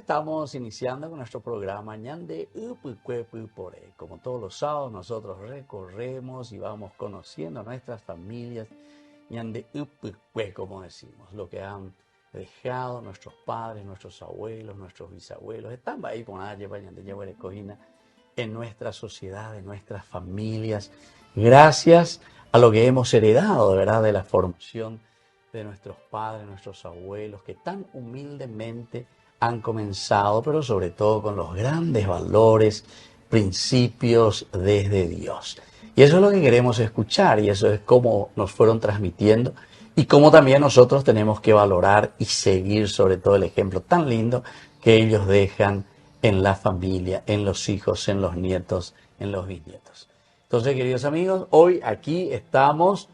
estamos iniciando con nuestro programa Ñande Pore. Como todos los sábados, nosotros recorremos y vamos conociendo a nuestras familias Ñande Upue, como decimos, lo que han dejado nuestros padres, nuestros abuelos, nuestros bisabuelos. Están ahí con en nuestra sociedad, en nuestras familias, gracias a lo que hemos heredado, de verdad, de la formación de nuestros padres, nuestros abuelos, que tan humildemente han comenzado, pero sobre todo con los grandes valores, principios desde Dios. Y eso es lo que queremos escuchar, y eso es cómo nos fueron transmitiendo, y cómo también nosotros tenemos que valorar y seguir sobre todo el ejemplo tan lindo que ellos dejan en la familia, en los hijos, en los nietos, en los bisnietos. Entonces, queridos amigos, hoy aquí estamos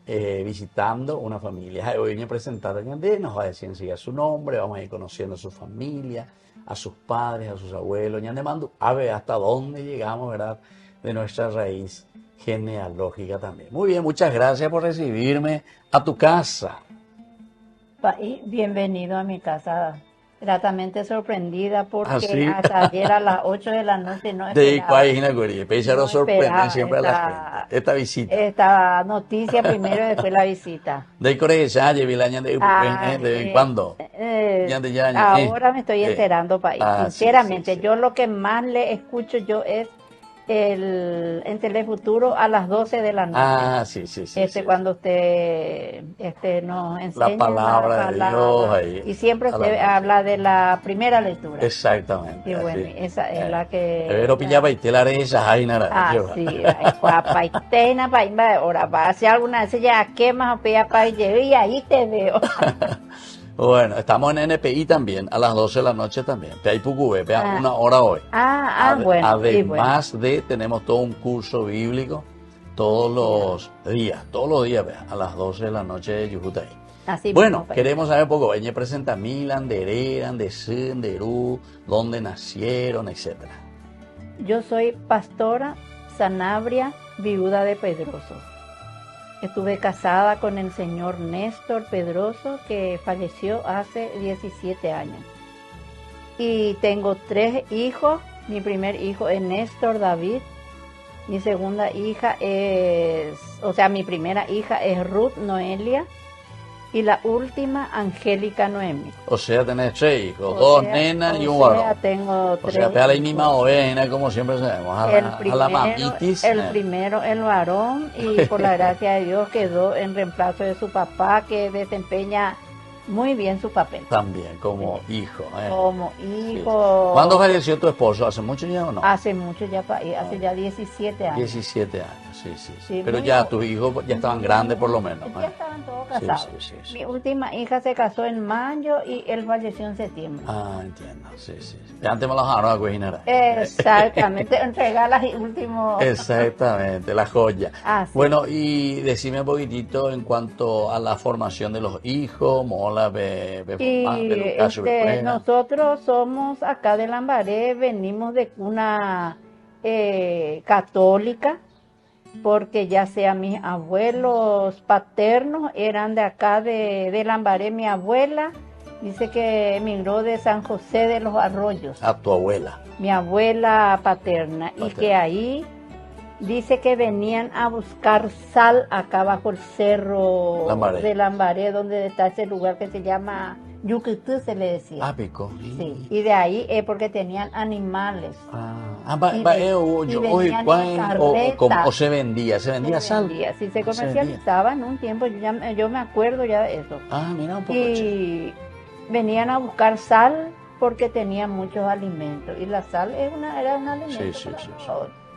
visitando una familia. Hoy viene a presentar a Ñandé, nos va a decir enseguida su nombre, vamos a ir conociendo a su familia, a sus padres, a sus abuelos. Ñandé Mandu, a ver hasta dónde llegamos, ¿verdad?, de nuestra raíz genealógica también. Muy bien, muchas gracias por recibirme a tu casa. Bienvenido a mi casa. Gratamente sorprendida porque ¿Ah, hasta ayer a las 8 de la noche no esperaba. No Sorprende siempre a la gente. Esta visita. Esta noticia primero y después la visita. De Corea ya llevé el año de vez en cuando. Ahora me estoy enterando, país. Sinceramente, sí. Yo lo que más le escucho yo es en Telefuturo a las 12 de la noche. Sí. Cuando usted nos enseña la palabra de Dios ahí. Y siempre usted habla de la primera lectura. Exactamente. Y bueno, esa es la que... Pero pillaba y te la esa ahí nada. Sí, papá y tena, ahora va a hacer alguna vez ya quemas o y ahí te veo. Bueno, estamos en NPI también, a las 12 de la noche también. Una hora hoy. Bueno. Además tenemos todo un curso bíblico todos los días, a las 12 de la noche de Yujutay. Bueno, queremos saber un poco, Beñe presenta Milan, Dereran, de Sin, de Ru, dónde nacieron, etc. Yo soy pastora Sanabria, viuda de Pedroso. Estuve casada con el señor Néstor Pedroso, que falleció hace 17 años. Y tengo 3 hijos. Mi primer hijo es Néstor David. Mi segunda hija mi primera hija es Ruth Noelia. Y la última, Angélica Noemi. O sea, tenés 3 hijos, 2 nenas y un varón. Tengo 3 hijos. O sea, la misma ovena, como siempre sabemos, a la mamitis. El primero, el varón, y por la gracia de Dios quedó en reemplazo de su papá, que desempeña muy bien su papel. También, como hijo. Como hijo. Sí. ¿Cuándo falleció tu esposo? ¿Hace mucho ya o no? Hace mucho ya, hace ya 17 años. 17 años, sí. Pero ya tus hijos ya estaban grandes por lo menos. Ya estaban todos casados. Sí. Mi última hija se casó en mayo y él falleció en septiembre. Entiendo, sí. Ya antes me lo dejaron a cocinar. Exactamente, entregar las últimos. Exactamente, la joya. Sí. Bueno, y decime un poquitito en cuanto a la formación de los hijos, nosotros somos acá de Lambaré, venimos de cuna católica, porque ya sea mis abuelos paternos eran de acá de Lambaré. Mi abuela dice que emigró de San José de los Arroyos. ¿A tu abuela? Mi abuela paterna. Y que ahí dice que venían a buscar sal acá bajo el cerro de Lambaré, donde está ese lugar que se llama Yucutú, se le decía. Pico. Sí, y de ahí es porque tenían animales. O se vendía sal. Sí, se comercializaba en un tiempo, yo me acuerdo ya de eso. Mira un poco. Y venían a buscar sal porque tenían muchos alimentos, y la sal era un alimento. Sí.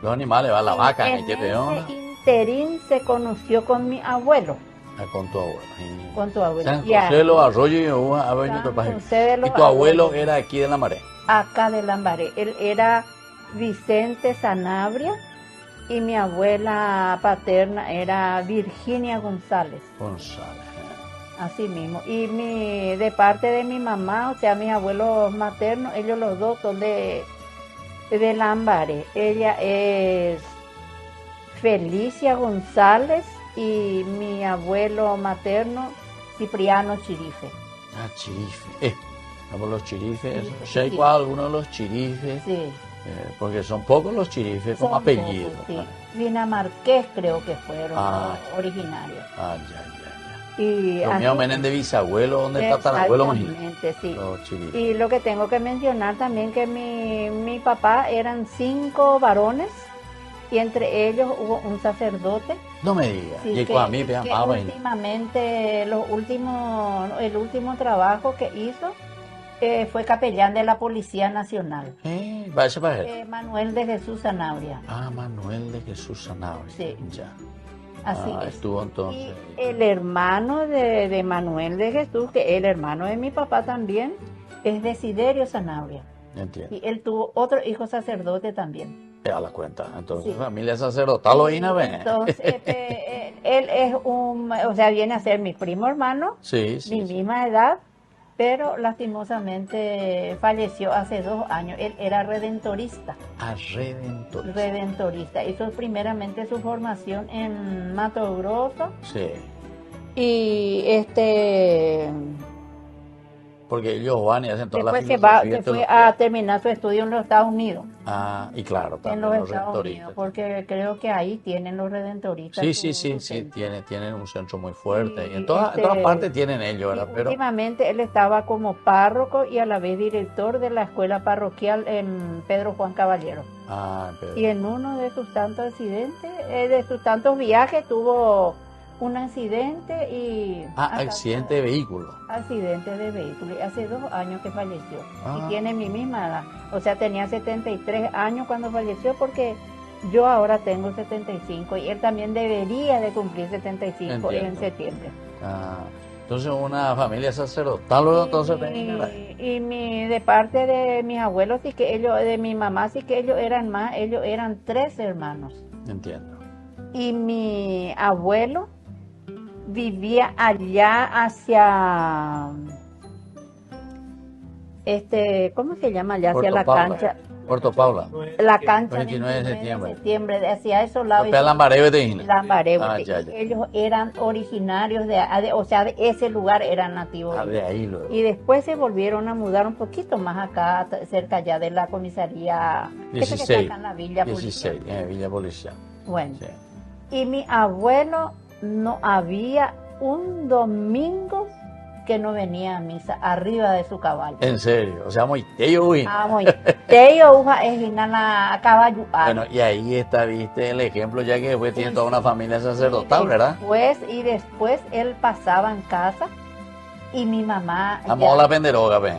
Los animales, va la vaca, en ese interín se conoció con mi abuelo. Con tu abuelo. Con tu abuelo. San José de los Arroyos y tu abuelo era aquí de Lambaré. Acá de Lambaré. Él era Vicente Sanabria y mi abuela paterna era Virginia González. Así mismo. Y de parte de mi mamá, o sea, mis abuelos maternos, ellos los dos son de Lambaré. Ella es Felicia González y mi abuelo materno Cipriano Chirife. Chirife. Como los chirifes. Sí. ¿Sé cuál alguno de los chirifes? Sí. Porque son pocos los chirifes con Son apellido. pocos, sí. Dinamarqués creo que fueron Ah, los originarios. Ah, ya. Y Los míos vienen de bisabuelo, donde tatarabuelo, imagínate. exactamente, sí. Los chirifes. Y lo que tengo que mencionar también que mi papá eran 5 varones y entre ellos hubo un sacerdote. No me digas. Sí, Y que, a mí me que llamaba. últimamente el último trabajo que hizo fue capellán de la Policía Nacional. Vaya para él. Manuel de Jesús Sanabria. Manuel de Jesús Sanabria. Sí. Ya. Así es. Estuvo entonces. Y el hermano de Manuel de Jesús, que es el hermano de mi papá también, es Desiderio Sanabria. Entiendo. Y él tuvo otro hijo sacerdote también. A la cuenta. Entonces, Sí. familia sacerdotal hoy no ve. Entonces, él es o sea, viene a ser mi primo hermano, Sí. mi misma edad, pero lastimosamente falleció hace 2 años. Él era redentorista. Redentor. Redentorista. Hizo primeramente su formación en Mato Grosso Sí. y Porque ellos van y hacen toda la después filosofía. se fue a terminar su estudio en los Estados Unidos. Y claro, En también los los Estados Unidos, redentoristas. porque creo que ahí tienen los redentoristas. Sí, su centro. tienen un centro muy fuerte. Y Y en todas partes tienen ellos, ¿verdad? Y Pero últimamente él estaba como párroco y a la vez director de la escuela parroquial en Pedro Juan Caballero. pero- Y en uno de sus tantos accidentes, de sus tantos viajes, tuvo un accidente y... accidente de vehículo. Accidente de vehículo. Y hace 2 años que falleció. Ah. Y tiene mi misma edad. O sea, tenía 73 años cuando falleció porque yo ahora tengo 75 y él también debería de cumplir 75 en Entiendo. septiembre. Entonces una familia sacerdotal, luego entonces tenía- De parte de mis abuelos, sí que ellos, de mi mamá, sí que ellos eran más, ellos eran 3 hermanos. Entiendo. Y mi abuelo vivía allá hacia, ¿cómo se llama allá? Hacia Puerto la Paula. cancha. Puerto Paula. La cancha 29 de septiembre. hacia esos lados. Papel Lambareve te dije. Lambaré, ya. ellos eran originarios o sea, de ese lugar eran nativos. De ahí luego. Y después se volvieron a mudar un poquito más acá, cerca ya de la comisaría, que está 16. acá en la Villa 16, Villa Policial. Bueno, Sí. y mi abuelo no había un domingo que no venía a misa arriba de su caballo. En serio, o sea, muy tello, uy. Muy. Teyo uja es a caballo. Bueno, y ahí está, viste, el ejemplo, ya que después tiene toda una familia sacerdotal, ¿verdad? Y después él pasaba en casa y mi mamá... Vamos a la penderoga, ve.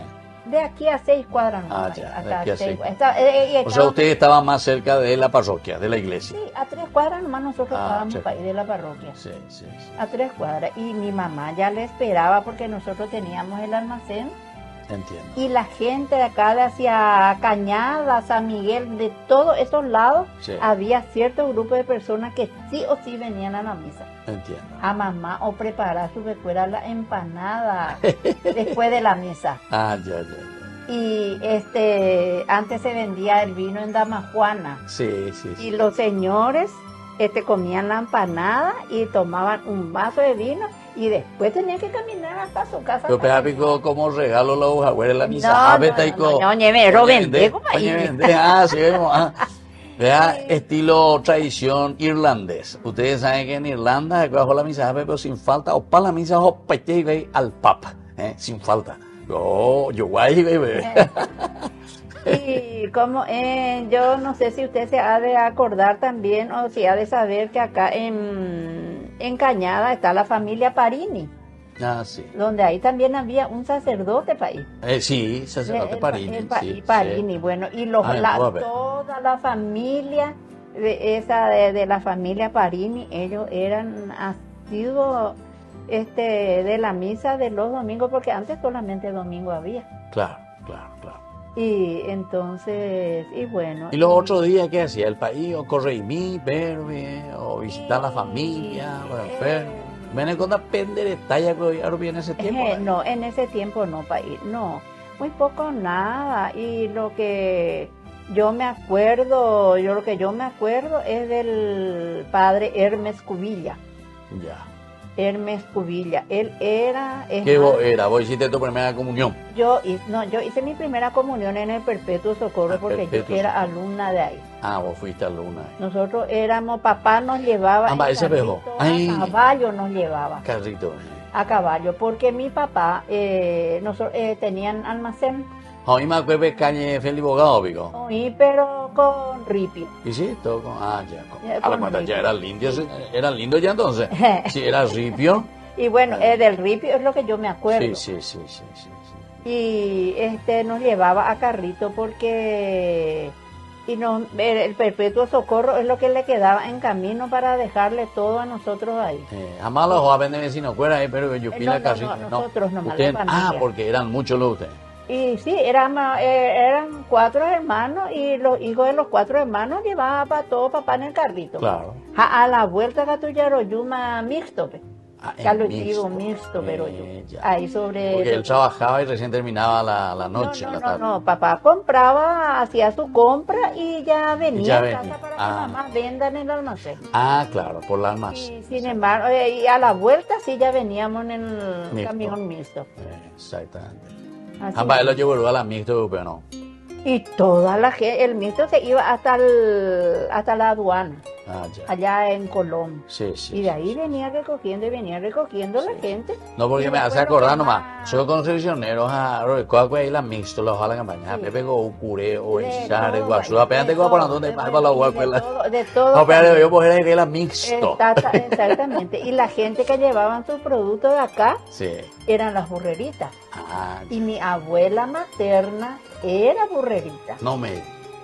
De aquí a 6 cuadras. No, ya, acá de aquí a 6. O sea, estaba- usted estaba más cerca de la parroquia, de la iglesia. Sí, a 3 cuadras nomás nosotros estábamos sí. para ir de la parroquia. Sí. A 3 cuadras. Y mi mamá ya le esperaba porque nosotros teníamos el almacén. Entiendo. Y la gente de acá, de hacia Cañada, San Miguel, de todos esos lados, Sí. había cierto grupo de personas que sí o sí venían a la misa. Entiendo. A mamá o preparar su recuerda la empanada después de la misa. Ya. Y antes se vendía el vino en Damajuana. Sí. Y los señores comían la empanada y tomaban un vaso de vino y después tenían que caminar hasta su casa. Yo pico como regalo los abuelos en la misa. No, ñemero, vende, ¿cómo ahí? Sí, vea, estilo tradición irlandés. Ustedes saben que en Irlanda, bajo la misa, pero sin falta, o para la misa, o al papa, sin falta. Yo guay, bebé. Y como yo no sé si usted se ha de acordar también o si ha de saber que acá en Cañada está la familia Parini, Sí. donde ahí también había un sacerdote país. Sí, sacerdote Parini. Sí, Parini, bueno, y toda la familia de la familia Parini, ellos eran asiduos de la misa de los domingos, porque antes solamente domingo había. Claro. Y entonces, y bueno. ¿Y los otros días qué hacía? ¿El país? ¿O correimí, verme? ¿O visitar la familia? ¿O enfermo? ¿Ven con la penderetalla que ahora viene ese tiempo? No, en ese tiempo no, país, no. Muy poco nada. Y lo que yo me acuerdo es del padre Hermes Cubilla. Ya. Hermes Cubilla. Él era... ¿Qué vos era? ¿Vos hiciste tu primera comunión? Yo hice mi primera comunión en el Perpetuo Socorro porque Perpetuo yo era alumna de ahí. Vos fuiste alumna. Nosotros éramos, papá nos llevaba en ese carrito, Ay. a caballo nos llevaba. Carrito. A caballo, porque mi papá tenían almacén. Hoy me acuerdo de cañe Felipe Bogado, pico. Sí, pero con ripio. ¿Y sí? Todo con... ya. Con A la cuenta, ya ripio. era lindo ya entonces. Sí, era ripio. Y bueno, del ripio es lo que yo me acuerdo. Sí. Y nos llevaba a carrito porque el Perpetuo Socorro es lo que le quedaba en camino para dejarle todo a nosotros ahí. Jamás los jóvenes de vecinos fuera ahí, pero yo pila carrito. Nosotros nomás, Ustedes- la familia. porque eran muchos los ustedes. Y sí, eran 4 hermanos y los hijos de los 4 hermanos llevaban para todo papá en el carrito. Claro. A la vuelta que tú ya lo llama mixto, pe. En Ya lo mixto. digo mixto, pero yo. Ya. Ahí sobre... Porque él trabajaba y recién terminaba la noche. la tarde. No, papá compraba, hacía su compra y ya venía Ya a venía. casa para que Ah. mamá venda en el almacén. Claro, por la almacén. Y sin embargo, y a la vuelta sí ya veníamos en el Mixto. camión mixto. Exactamente. Así Jamás él lo es. llevó a la mixto, pero no. Y toda la gente, el mixto se iba hasta la aduana, Ya. allá en Colón. Sí. Y de ahí venía recogiendo la gente. No, porque Y me hace después lo acordar que nomás. más- Soy concesionero a Rodecoa, ahí la mixto, la hoja la campaña. Sí. Pepe go curé o De echar, todo, guasu. de Apenas te todo, para donde de más para la todo, guacuela. de todo. No, pero yo pues era la mixto. Exactamente. Y la gente que llevaban sus productos de acá Sí. eran las burreritas. Ya. Y mi abuela materna era burrerita. No me...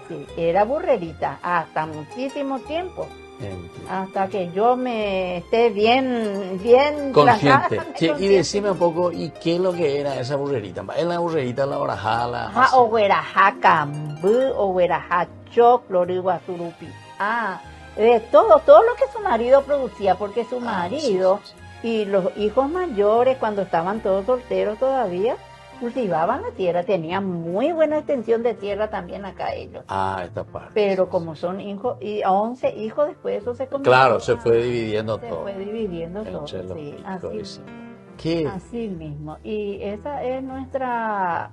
Sí, era burrerita hasta muchísimo tiempo. Entiendo. Hasta que yo me esté bien Consciente. plantada, Sí, y consciente. decime un poco, ¿y qué es lo que era esa burrerita? ¿Es la burrerita, la orajala? Ajá, oguerajá cambú, oguerajá choclo, riguasurupi. De todo lo que su marido producía, porque su marido y los hijos mayores, cuando estaban todos solteros todavía, cultivaban la tierra, tenían muy buena extensión de tierra también acá ellos. Esta parte. Pero como son hijos, y 11 hijos después eso se convirtió. Claro, se fue dividiendo Se todo. fue dividiendo todo, Entre los sí, hijos. ¿Qué? así mismo. Y esa es nuestra...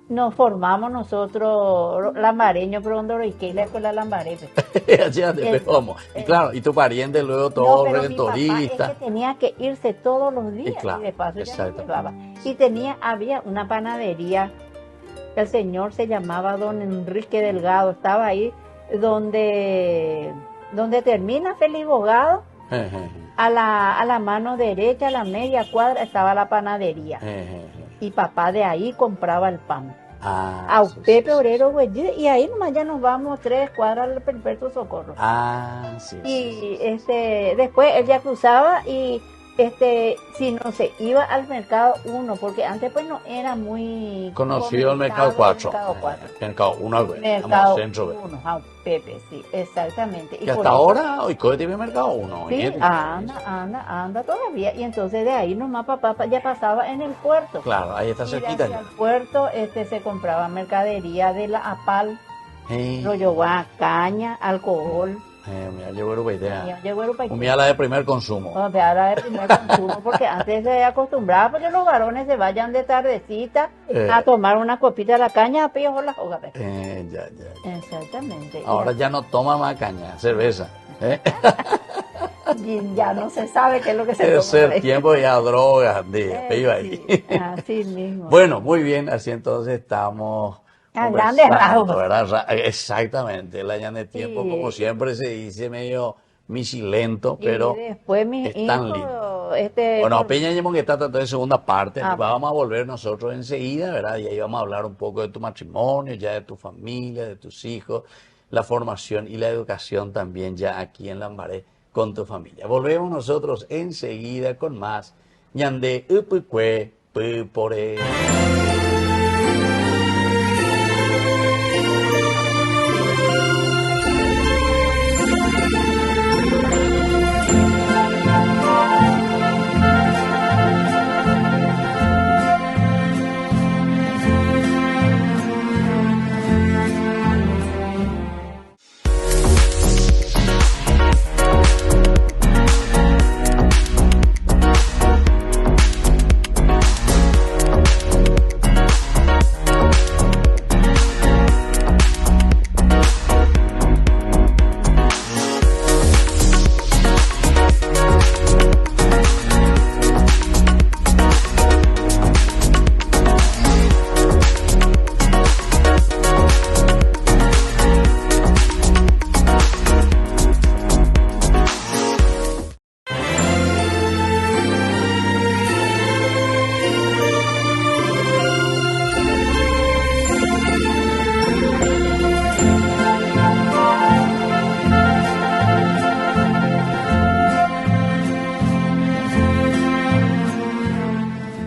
Nos formamos nosotros, lambareños, pero donde la escuela lambaré. ¿Cómo? Y claro, y tu pariente luego todo pero mi papá es redentorista. que tenía que irse todos los días Y claro, y de paso ya exacto. nos llevaba. Y había una panadería, el señor se llamaba don Enrique Delgado, estaba ahí donde termina Felipe Bogado, a la mano derecha, a la media cuadra, estaba la panadería. Y papá de ahí compraba el pan. A Pepe Obrero, güey, y ahí nomás ya nos vamos 3 cuadras al Perpetuo Socorro. Sí. Y después él ya cruzaba y si no se iba al mercado 1, porque antes pues no era muy Conocido el mercado 4. Mercado 4. Mercado 1, Mercado centro. 1, Pepe, sí, exactamente. Y por hasta eso- ahora, hoy coge tiene mercado 1. Sí, anda todavía. Y entonces de ahí nomás papá ya pasaba en el puerto. Claro, ahí está Y cerquita hacia ya. el puerto se compraba mercadería de la APAL, rollo caña, alcohol. Mira, yo voy a idea. Llegó el país. Mira la de primer consumo. De ahora de primer consumo, porque antes se acostumbraba porque los varones se vayan de tardecita a tomar una copita de la caña a pillo las hojas. Ya. Exactamente. Ahora ya no toma más caña, cerveza. Y ya no se sabe qué es lo que se Debe toma. ser por ahí. tiempo ya drogas, iba ahí. Sí, así mismo. Bueno, muy bien, así entonces estamos A grandes conversando, rasgos. ¿verdad? Exactamente, el año de tiempo, Sí. como siempre se dice, medio misilento, pero y después mis es tan hijos, lindo. Bueno, Peña y que está tratando de segunda parte, vamos a volver nosotros enseguida, ¿verdad? Y ahí vamos a hablar un poco de tu matrimonio, ya de tu familia, de tus hijos, la formación y la educación también ya aquí en Lambaré con tu familia. Volvemos nosotros enseguida con más Ñande Upukwe Pupore.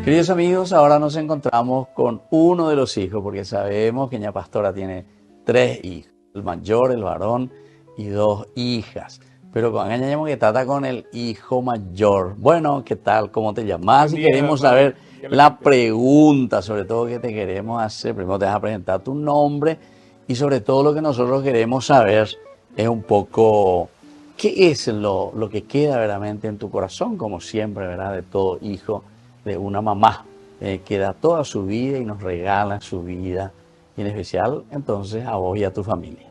Queridos amigos, ahora nos encontramos con uno de los hijos, porque sabemos que ña Pastora tiene 3 hijos, el mayor, el varón, y 2 hijas. Pero con ella que trata con el hijo mayor. Bueno, ¿qué tal? ¿Cómo te llamas? Y queremos saber la pregunta, sobre todo que te queremos hacer. Primero te vas a presentar tu nombre y sobre todo lo que nosotros queremos saber es un poco qué es lo que queda verdaderamente en tu corazón, como siempre, ¿verdad? De todo hijo de una mamá que da toda su vida y nos regala su vida, y en especial entonces a vos y a tu familia.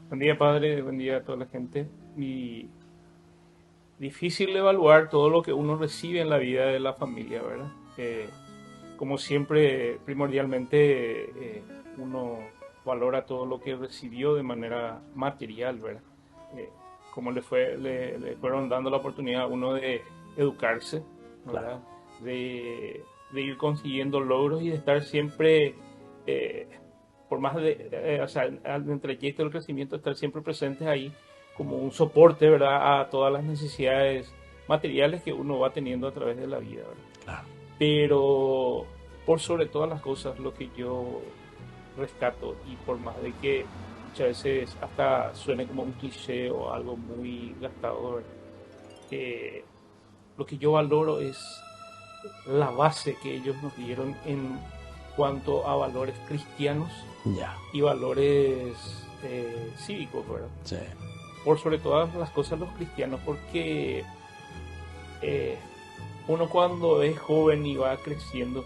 Buen día, padre, buen día a toda la gente. Y difícil evaluar todo lo que uno recibe en la vida de la familia, ¿verdad? Como siempre, primordialmente, uno valora todo lo que recibió de manera material, ¿verdad? Como le fueron dando la oportunidad a uno de educarse, ¿verdad? Claro. De ir consiguiendo logros y de estar siempre, por más o sea, al trayecto del crecimiento, estar siempre presentes ahí como un soporte, ¿verdad?, a todas las necesidades materiales que uno va teniendo a través de la vida, ¿verdad? Claro. Pero por sobre todas las cosas, lo que yo rescato, y por más de que muchas veces hasta suene como un cliché o algo muy gastado, ¿verdad? Lo que yo valoro es la base que ellos nos dieron en cuanto a valores cristianos y valores cívicos, ¿verdad? Sí. Por sobre todas las cosas los cristianos, porque uno cuando es joven y va creciendo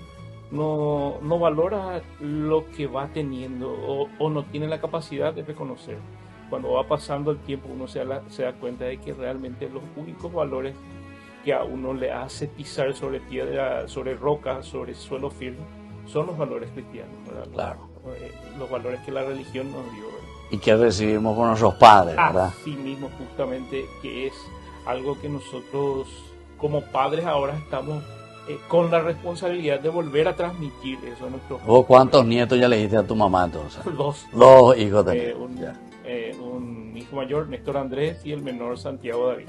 no valora lo que va teniendo o no tiene la capacidad de reconocer. Cuando va pasando el tiempo uno se da cuenta de que realmente los únicos valores que a uno le hace pisar sobre tierra, sobre roca, sobre suelo firme, son los valores cristianos, ¿verdad? Claro. Los valores que la religión nos dio, ¿verdad? Y que recibimos con nuestros padres, ¿verdad? Así mismo, justamente, que es algo que nosotros como padres ahora estamos con la responsabilidad de volver a transmitir eso a nuestros hijos. ¿Vos cuántos nietos ya le dijiste a tu mamá entonces? 2. 2 hijos tenés. Un hijo mayor, Néstor Andrés, y el menor, Santiago David.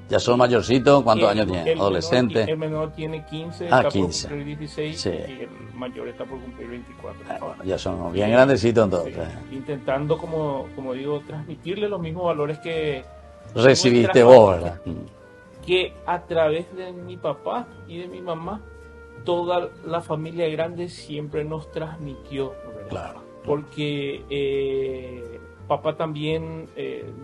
Ya son mayorcitos. ¿Cuántos años tienen? ¿Adolescente? El menor tiene 15, 15. Por cumplir 16, sí. Y el mayor está por cumplir 24. Bueno, ya son bien grandecitos entonces. Sí. Intentando, como digo, transmitirle los mismos valores que recibiste vos, ¿verdad? Que a través de mi papá y de mi mamá, toda la familia grande siempre nos transmitió, ¿verdad? Claro. Porque papá también,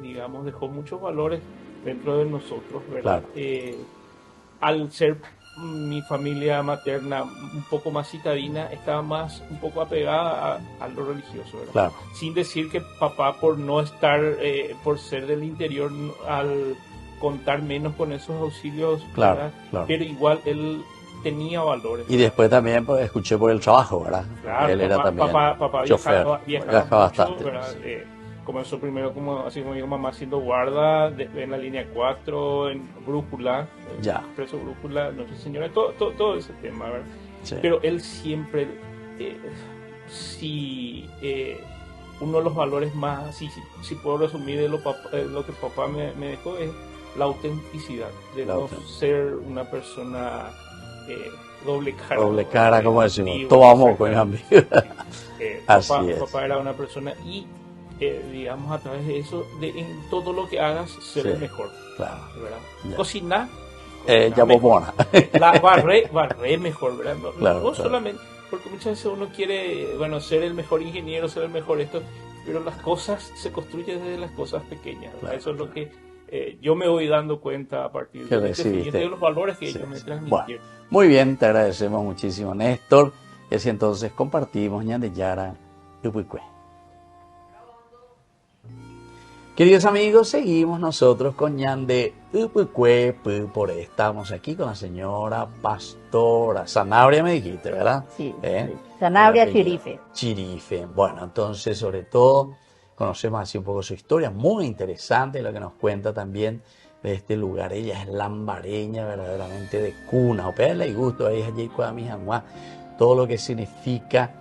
digamos, dejó muchos valores dentro de nosotros, ¿verdad? Claro. Al ser mi familia materna un poco más citadina, estaba un poco apegada a lo religioso, ¿verdad? Claro. Sin decir que papá, por no estar, por ser del interior, al contar menos con esos auxilios, claro, claro. Pero igual él tenía valores. Y después también pues, escuché por el trabajo, ¿verdad? Claro, él era también papá viajaba bastante. ¿verdad? Sí. Comenzó primero, así como digo, mamá haciendo guarda en la línea 4, en Brújula, Expreso Brújula, Noche Señora, todo ese tema, ¿verdad? Sí. Pero él siempre, uno de los valores más, si puedo resumir de lo que papá me dejó, es la autenticidad, de no ser una persona doble cara. Doble cara, como decimos, tomamos con amigos. Papá era una persona y digamos, a través de eso, en todo lo que hagas, ser el mejor. Claro. ¿Verdad? Cocinar. Ya bomona. Barré mejor, ¿verdad? No solamente, porque muchas veces uno quiere, ser el mejor ingeniero, ser el mejor esto, pero las cosas se construyen desde las cosas pequeñas. Claro. Eso es lo que yo me voy dando cuenta a partir de los valores que ellos me transmitieron. Bueno, muy bien, te agradecemos muchísimo, Néstor. Y así entonces compartimos Ñande Yara Upuicue. Queridos amigos, seguimos nosotros con Ñande Upuicue. Estamos aquí con la señora Pastora Sanabria, me dijiste, ¿verdad? Sí. Sanabria Chirife. Chirife. Bueno, entonces, sobre todo, conocemos así un poco su historia, muy interesante lo que nos cuenta también de este lugar. Ella es lambareña, verdaderamente de cuna. O pedirle y gusto a ella, todo lo que significa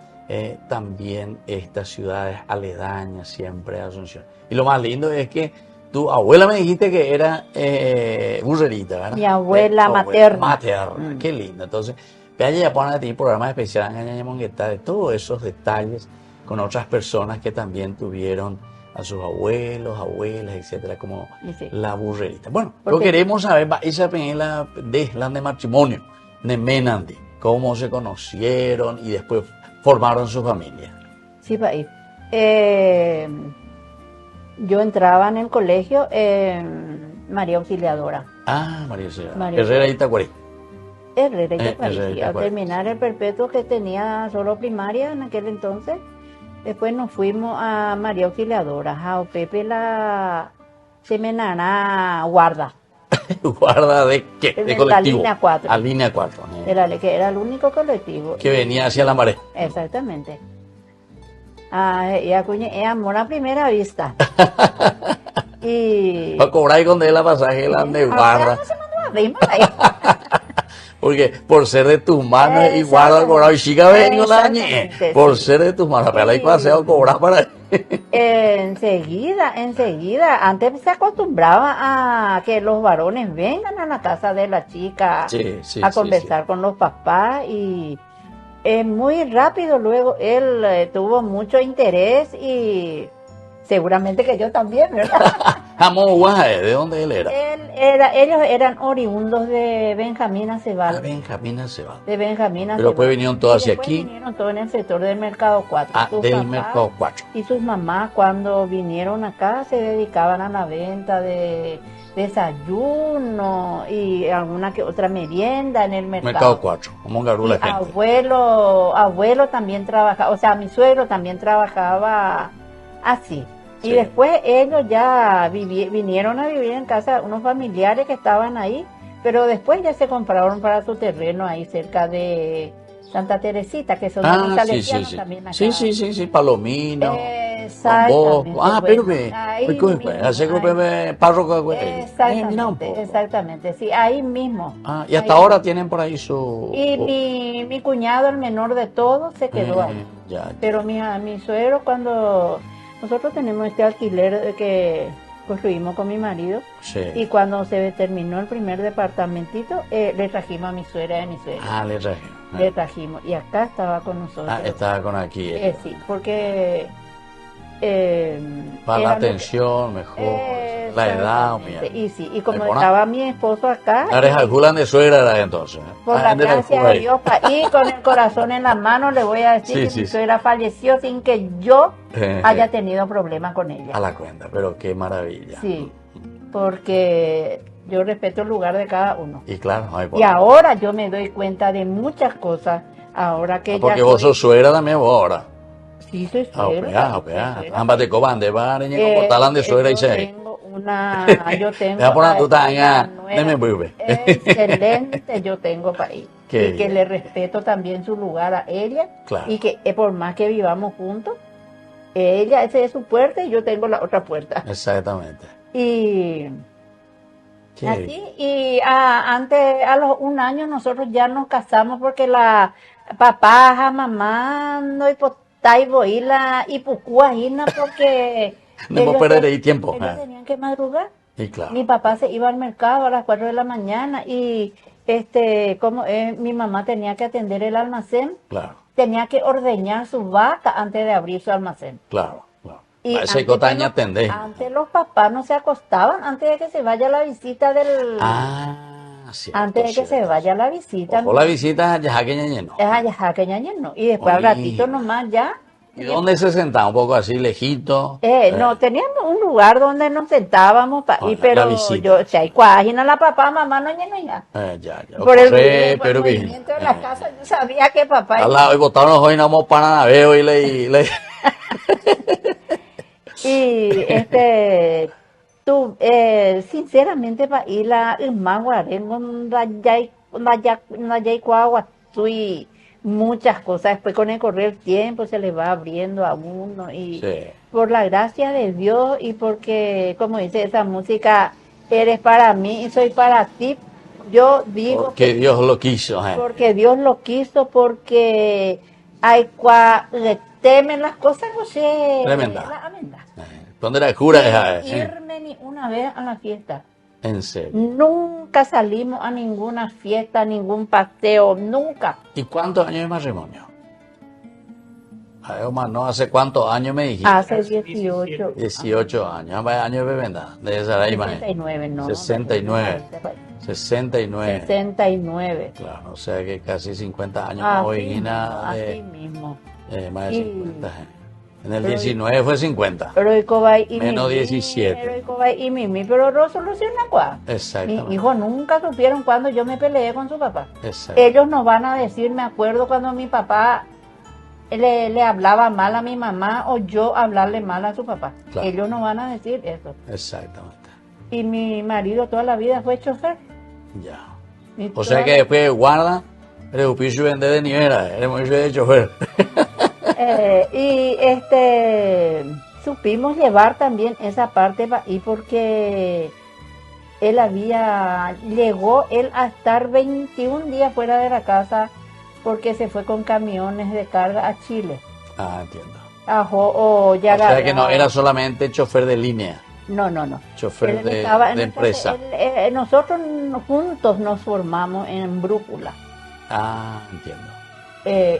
también estas ciudades aledañas siempre a Asunción. Y lo más lindo es que tu abuela me dijiste que era burrerita, ¿verdad? Mi abuela materna. Qué lindo. Entonces, Pero ya ponen a ti programas especiales en Ñaña Mongueta de todos esos detalles con otras personas que también tuvieron a sus abuelos, abuelas, etcétera, como Sí. la burrerita. Bueno, lo Porque- queremos saber, esa la de matrimonio, de Menandi, cómo se conocieron y después formaron su familia. Sí, país. Yo entraba en el colegio María Auxiliadora. Ah, María Auxiliadora. María Herrera y Tacuarí. Herrera y Herrera Tacuarí, y sí. Al Tacuarí. terminar el perpetuo que tenía solo primaria en aquel entonces, después nos fuimos a María Auxiliadora, a Pepe la Semenana Guarda, ¿Guarda de qué? De la colectivo. línea 4. A línea 4. que era el único colectivo. Que venía hacia la marea. Exactamente. Y amor a primera vista. Y Para cobrar y con de la pasaje la de guarda. no se mandó a reír, ahí. Porque por ser de tus manos y guarda cobrado y chica vengo la ñe. Exactamente, Por sí. ser de tus manos. Pero hay Sí. paseo cobrar para. Enseguida. Antes se acostumbraba a que los varones vengan a la casa de la chica Sí, sí, a sí, conversar con los papás y muy rápido luego él tuvo mucho interés y seguramente que yo también, ¿verdad? Jamón Guaje, ¿de dónde él era? Ellos eran oriundos de Benjamín Ah, Aceval. Benjamín se va. De Benjamín Pero Aceval. después vinieron todos Y hacia después aquí. vinieron todos en el sector del Mercado 4. Ah, Sus del papás Mercado 4. y sus mamás cuando vinieron acá se dedicaban a la venta de desayuno y alguna que otra merienda en el mercado. Mercado 4. Como Garula Y gente. abuelo también trabajaba, o sea, mi suegro también trabajaba así. Y Sí. después ellos ya vinieron a vivir en casa unos familiares que estaban ahí, pero después ya se compraron para su terreno ahí cerca de Santa Teresita, que son Ah, sí, sí, salesianos sí. también acá. Sí, Palomino. Exactamente. Ah, pero bueno, ve. ahí mismo, Hace ahí. que párroco. Mira un Exactamente, poco. exactamente, sí, ahí mismo. Ah, y hasta Ahí. ahora tienen por ahí su. Y mi cuñado, el menor de todos, se quedó ahí. Ya. Pero mi suegro, cuando nosotros tenemos este alquiler que construimos con mi marido, Sí. y cuando se terminó el primer departamentito, le trajimos a mi suegra y a mi suegro. Ah, le traje. Le trajimos, y acá estaba con nosotros. Ah, estaba con aquí. Sí, porque... Para la era lo que- atención, mejor. La edad, Exactamente. mira. Y sí, y como Ahí pone- estaba mi esposo acá, Ahora es Julan de suegra era entonces. por Ah, la de gracia Julan. de Dios, y con el corazón en la mano, le voy a decir Sí, que sí, mi sí. suegra falleció sin que yo Eh, haya tenido problemas con ella. A la cuenta, pero qué maravilla. Sí, porque yo respeto el lugar de cada uno. Y claro, no hay por Y ahora yo me doy cuenta de muchas cosas, ahora que porque ya vos soy- sos suegra también vos ahora. Sí, soy Ah, suegra. opea. soy suegra. Ambas te coban de bar, y como talan de suegra y yo se. tengo una, yo tengo Deja poner tu una tanga, nuera deme bube. excelente yo tengo para ir. Qué Y que bien. le respeto también su lugar a ella. Claro. Y que por más que vivamos juntos, ella, esa es su puerta y yo tengo la otra puerta. Exactamente. Y Qué así, bien. y antes, a los 1 año, nosotros ya nos casamos porque la papá, mamá, no y boila y pucuajina porque No hemos perder ahí tiempo. ellos tenían que madrugar. Y claro. Mi papá se iba al mercado a las 4 de la mañana y como mi mamá tenía que atender el almacén, Claro, tenía que ordeñar sus vacas antes de abrir su almacén. claro. Y A ese antes cotaña los- atendés. Antes los papás no se acostaban antes de que se vaya la visita del... Cierto, antes de que se cierto. vaya la visita. Ojo, la visita ya que lleno. Es allá que no. Y después al Oye. ratito nomás ya. ¿Y dónde se sentaba? Un poco así, lejito. No, teníamos un lugar donde nos sentábamos, la pero visita. yo, si hay cuágina la papá, mamá no lleno ya. Ya. Por el, Corre, por el pero que. movimiento de la casa, yo sabía que papá... Al lado, y botaron los hoy no para naveo y le. Y sinceramente, pa y la y muchas cosas. Después con el correr del tiempo se le va abriendo a uno y Sí. por la gracia de Dios y porque, como dice esa música, eres para mí y soy para ti. Yo digo Porque Dios lo quiso. porque Dios lo quiso, porque hay le temen las cosas, no sé. Tremenda. La amenda. ¿Dónde era el cura? Sin irme ni una vez a la fiesta. En serio. Nunca salimos a ninguna fiesta, a ningún paseo, nunca. ¿Y cuántos años de matrimonio? A ver, Omar, ¿no? ¿Hace cuántos años me dijiste? Hace 18. 18 años. ¿Ah, vaya años de bebenda? De esa ahí, 69, no. 69. 69. 69. Claro, o sea que casi 50 años Así hoy, mismo, Gina, así mismo. más de Y- 50. En el pero- 19 fue 50. Pero y Cobay y Menos Mimi, 17. Pero y Cobay y Mimi, pero no soluciona cuá. Exactamente. Mis hijos nunca supieron cuando yo me peleé con su papá. Exacto. Ellos nos van a decir, me acuerdo cuando mi papá le hablaba mal a mi mamá o yo hablarle mal a su papá. Claro. Ellos no van a decir eso. Exactamente. Y mi marido toda la vida fue chofer. Ya. Y O toda sea que la- después de guarda, el upicio vende de nieve, era muy de chofer. Supimos llevar también esa parte y porque llegó él a estar 21 días fuera de la casa porque se fue con camiones de carga a Chile. Ah, entiendo. O ya O sea que no agarraba- era solamente chofer de línea, No, no, no. chofer Él de, estaba en de esta- empresa. nosotros juntos nos formamos en Brújula. Ah, entiendo.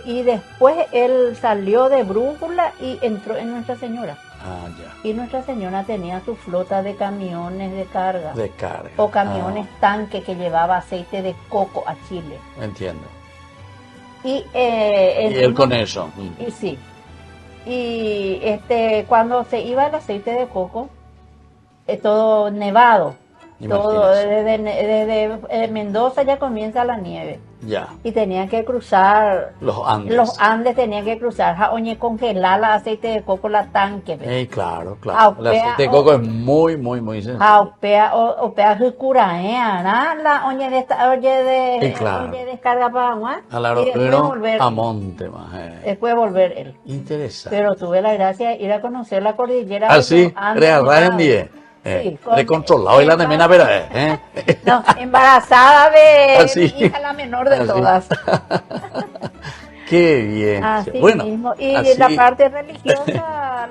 Y después él salió de Brújula y entró en Nuestra Señora. Ah, ya. Y Nuestra Señora tenía su flota de camiones de carga. De carga. O camiones tanque que llevaba aceite de coco a Chile. Ah, entiendo. Y, Y él con eso. Y sí. Y cuando se iba el aceite de coco, todo nevado. Todo Imagínese. desde Mendoza ya comienza la nieve. Ya. Y tenía que cruzar Los Andes. los Andes, tenían que cruzar. Oye, congelar el aceite de coco, la tanque. Claro, Ah, claro. El pea, aceite de o- coco es muy, muy, muy sencillo. Opea jukuraea, la oye de Sí, claro. oye descarga para agua. A la Y después volver, a monte, más. después volver él. Interesante. Pero tuve la gracia de ir a conocer la cordillera. Ah, de sí, los Andes reagarrar en nevados. 10. Sí, Le controlado y la nemena, pero, No, embarazada de Así. mi hija, la menor de Así. todas. Qué bien. Así Bueno, mismo. Y así- la parte religiosa,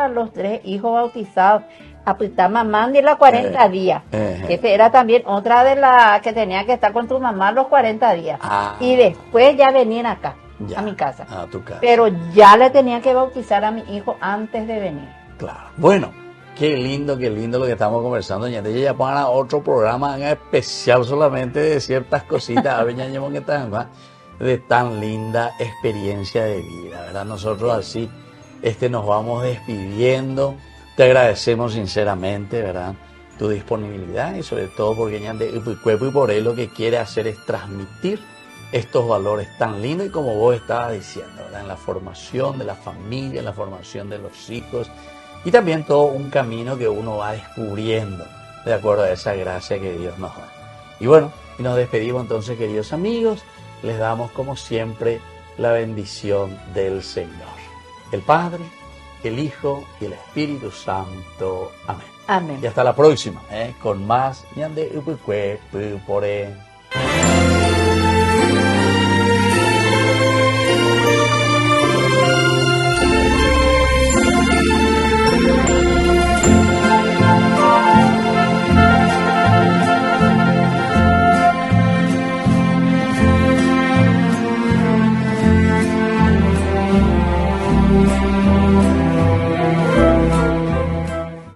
los 3 hijos bautizados. Apitá mamá de las 40 días. Ese era también otra de las que tenía que estar con tu mamá los 40 días. Ah. Y después ya venían acá, Ya, a mi casa. a tu casa. Pero ya le tenía que bautizar a mi hijo antes de venir. Claro. Bueno, qué lindo lo que estamos conversando. Ya te ya para otro programa en especial solamente de ciertas cositas. A ver, ya llevamos que tan más de tan linda experiencia de vida, ¿verdad? Nosotros así nos vamos despidiendo. Te agradecemos sinceramente, ¿verdad? Tu disponibilidad y sobre todo porque ya de cuerpo y por él lo que quiere hacer es transmitir estos valores tan lindos y como vos estabas diciendo, ¿verdad? En la formación de la familia, en la formación de los hijos y también todo un camino que uno va descubriendo de acuerdo a esa gracia que Dios nos da. Y bueno, y nos despedimos entonces, queridos amigos, les damos como siempre la bendición del Señor, el Padre, el Hijo y el Espíritu Santo. Amén. Amén. Y hasta la próxima, con más Ñande Upucue, Pupore.